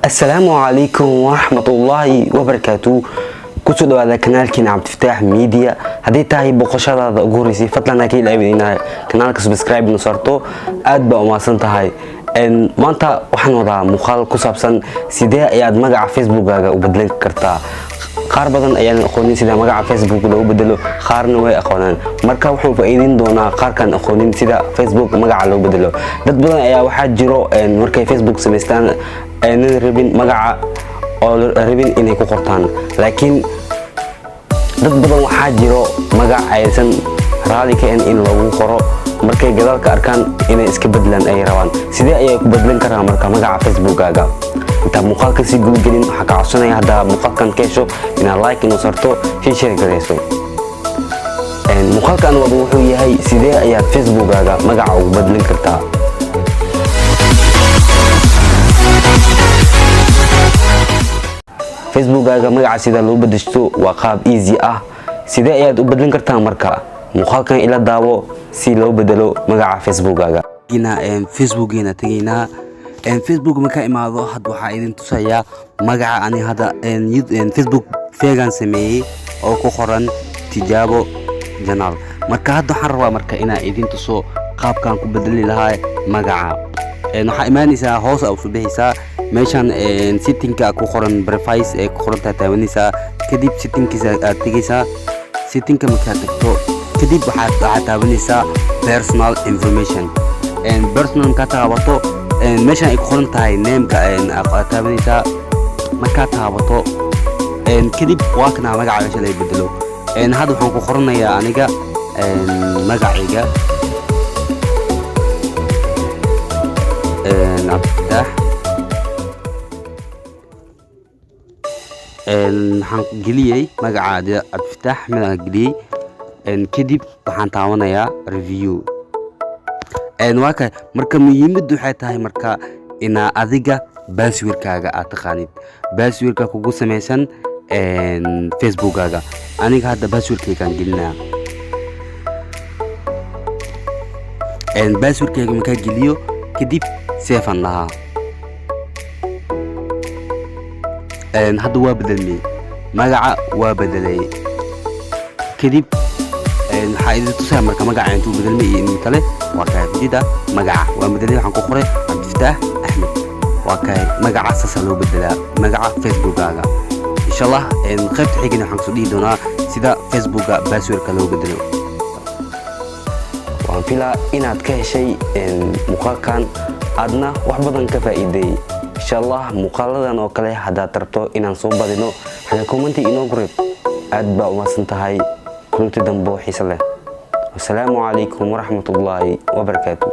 السلام عليكم ورحمة الله وبركاته. كنت هذا كنالكينا عبد الفتاح ميديا. هذه تاهي بقشرة غوريسي فتلنا كي لعبنا كنالك سبسكرايب نصرته أدبا وما سنتهاي إن ما أنت وحنا وضع مخال كسبسن سيدا ياد مجا فيسبوك وبدلك كرتا qaar badan ayaan aqoonin sida magaca Facebook loo bedelo qaarna way aqoonaan marka waxaan faa'iidin doonaa qaarkan aqoonin sida Facebook magaca loo bedelo dad badan ayaa waxa jiro markay Facebook sameystaan aanan rabin magaca oo rabin inay ku qortaan laakiin dad badan waxa jiro magac aysan raali ka in lagu qoro markay gadaalka arkaan inay iska bedelaan ay rabaan sidee ayay ku bedelan karaan marka magaca Facebook-gaaga inta muuqaalka si guud gelin waxa ka codsanaya hadda muuqaalkan keesho inaad like inoo sarto share gareyso muuqaalkan wuxuu yahay sidee ayaad Facebook-gaaga magaca ugu bedelan kartaa Facebook-gaaga magaca sida loo bedesho waa qaab easy ah sidee ayaad u bedelan kartaa marka muuqaalkan ila daawo si loo bedelo magaca Facebook-gaaga Facebook-geena tagaynaa Facebook marka imaado had waxa idin tusaya magaca ani hada Facebook feegan sameeyay oo ku qoran tijaabo janaal marka hadda waxaan rabaa marka inaan idin tuso qaabkan ku bedeli lahaa magaca waxa imaanaysaa hoos u subixisa meeshan setting-ka ku qoran preface ee ku qoran taabanaysa kadib setting-kiisa aad tagaysaa setting-ka marka tagto kadib waxaad taabanaysaa personal information personal ka taabato meeshan ay ku qoran tahay name-ka aad taabanaysaa marka taabato kadib waa kana magaca meesha la bedelo hadda waxaan ku qoranayaa aniga magacayga Abdah waxaan geliyay magaca Abdah midaan geliyay kadib waxaan taabanayaa review waaka marka muhiimadu waxay tahay marka ina adiga password-kaaga aad taqaanid password-ka kugu sameysan Facebook-gaaga aniga hadda password-kaygaan gelinaa password-kayga marka geliyo kadib save aan lahaa hadda waa bedelmay magaca waa bedelay kadib waxa idin tusaa marka magaca intuu bedelmay iyo in kale waa ka jida magaca waa bedelay waxaan ku qoray Abdulfatah Ahmed waa ka magaca saasa loo bedelaa magaca Facebook-gaaga inshallah qaybta xigana waxaan soo dhigi doonaa sida Facebook-ga password-ka loo bedelo waan filaa inaad ka heshay muuqaalkan adna wax badan ka faa'iiday inshallah muuqaaladan oo kale hadaad rabto inaan soo badino hada comment inoo gurib aad baa u maasantahay كنت دنبو حيصله والسلام عليكم ورحمة الله وبركاته.